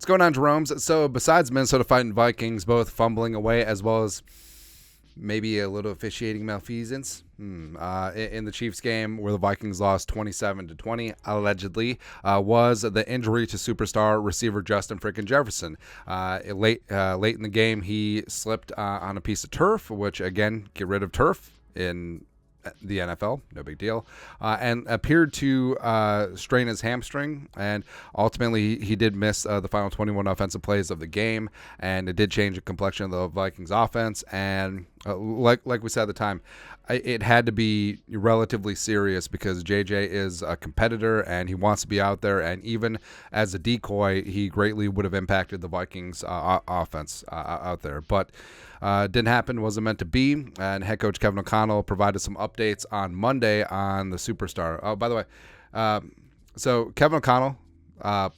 What's going on, Jerome's? So besides Minnesota Vikings both fumbling away as well as maybe a little officiating malfeasance in the Chiefs game where the Vikings lost 27-20, allegedly, was the injury to superstar receiver Justin freaking Jefferson. Late in the game, he slipped on a piece of turf, which, again, get rid of turf in the NFL, no big deal, and appeared to strain his hamstring, and ultimately he did miss the final 21 offensive plays of the game, and it did change the complexion of the Vikings offense, and like we said at the time, it had to be relatively serious because JJ is a competitor and he wants to be out there, and even as a decoy, he greatly would have impacted the Vikings offense out there, but didn't happen, wasn't meant to be, and head coach Kevin O'Connell provided some updates on Monday on the superstar. Oh, by the way, so Kevin O'Connell,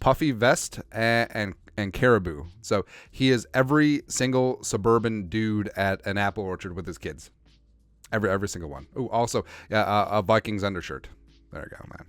puffy vest and caribou. So he is every single suburban dude at an apple orchard with his kids. Every single one. Ooh, also a Vikings undershirt. There you go, man.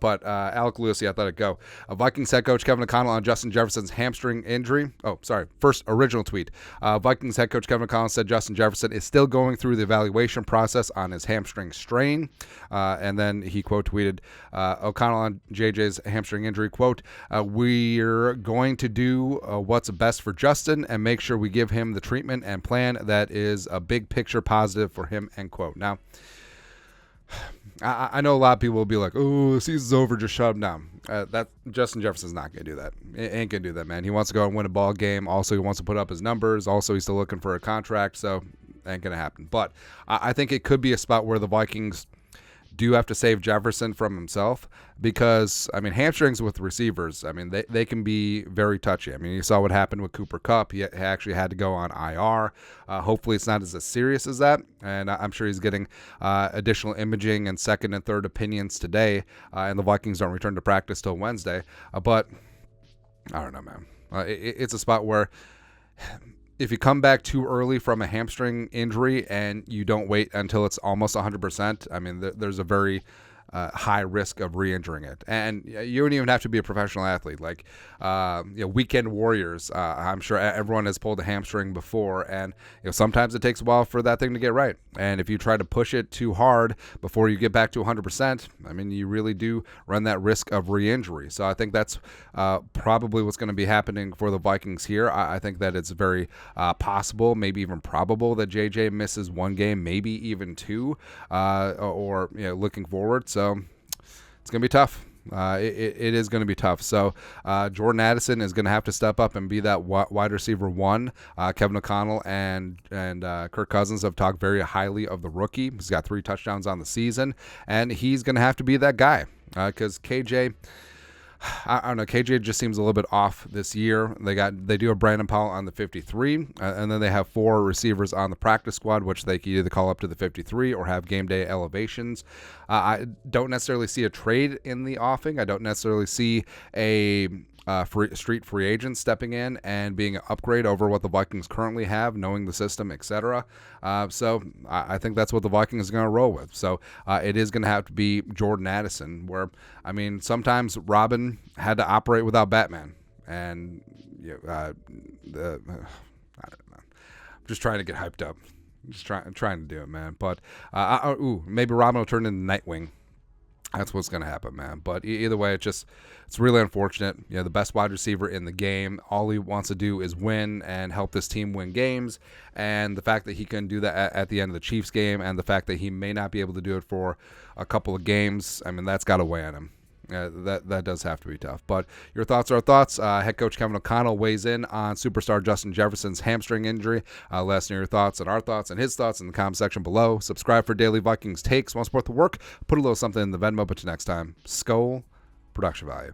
But Alec Lewis, I thought it'd go. Vikings head coach Kevin O'Connell on Justin Jefferson's hamstring injury. Oh, sorry. First original tweet. Vikings head coach Kevin O'Connell said Justin Jefferson is still going through the evaluation process on his hamstring strain. And then he quote tweeted O'Connell on JJ's hamstring injury, quote, "We're going to do what's best for Justin and make sure we give him the treatment and plan that is a big picture positive for him," end quote. Now, I know a lot of people will be like, "Oh, the season's over, just shut him down." That Justin Jefferson's not going to do that. It ain't going to do that, man. He wants to go and win a ball game. Also, he wants to put up his numbers. Also, he's still looking for a contract, so ain't going to happen. But I think it could be a spot where the Vikings do have to save Jefferson from himself because, I mean, hamstrings with receivers, I mean, they can be very touchy. I mean, you saw what happened with Cooper Kupp. He actually had to go on IR. Hopefully it's not as serious as that, and I'm sure he's getting additional imaging and second and third opinions today, and the Vikings don't return to practice till Wednesday. But I don't know, man. It's a spot where if you come back too early from a hamstring injury and you don't wait until it's almost 100%, I mean, there's a very high risk of re-injuring it. And you don't even have to be a professional athlete. Like, weekend warriors, I'm sure everyone has pulled a hamstring before, and sometimes it takes a while for that thing to get right. And if you try to push it too hard before you get back to 100%, I mean, you really do run that risk of re-injury. So I think that's probably what's going to be happening for the Vikings here. I think that it's very possible, maybe even probable, that JJ misses one game, maybe even two, or looking forward. So it's going to be tough. It is going to be tough. So Jordan Addison is going to have to step up and be that wide receiver one. Kevin O'Connell and Kirk Cousins have talked very highly of the rookie. He's got 3 touchdowns on the season, and he's going to have to be that guy because KJ, I don't know, KJ just seems a little bit off this year. They do have Brandon Powell on the 53, and then they have 4 receivers on the practice squad, which they can either call up to the 53 or have game day elevations. I don't necessarily see a trade in the offing. I don't necessarily see a street free agent stepping in and being an upgrade over what the Vikings currently have, knowing the system, etc. So I think that's what the Vikings are going to roll with. So it is going to have to be Jordan Addison, where, I mean, sometimes Robin had to operate without Batman. And I don't know. I'm just trying to get hyped up. Just trying to do it, man. But maybe Robin will turn into Nightwing. That's what's going to happen, man. But either way, it's really unfortunate. The best wide receiver in the game, all he wants to do is win and help this team win games. And the fact that he couldn't do that at the end of the Chiefs game, and the fact that he may not be able to do it for a couple of games, I mean, that's got to weigh on him. That does have to be tough. But your thoughts are our thoughts. Head coach Kevin O'Connell weighs in on superstar Justin Jefferson's hamstring injury. Let us know your thoughts and our thoughts and his thoughts in the comment section below. Subscribe for daily Vikings takes. Want to support the work? Put a little something in the Venmo. But till next time, Skol, production value.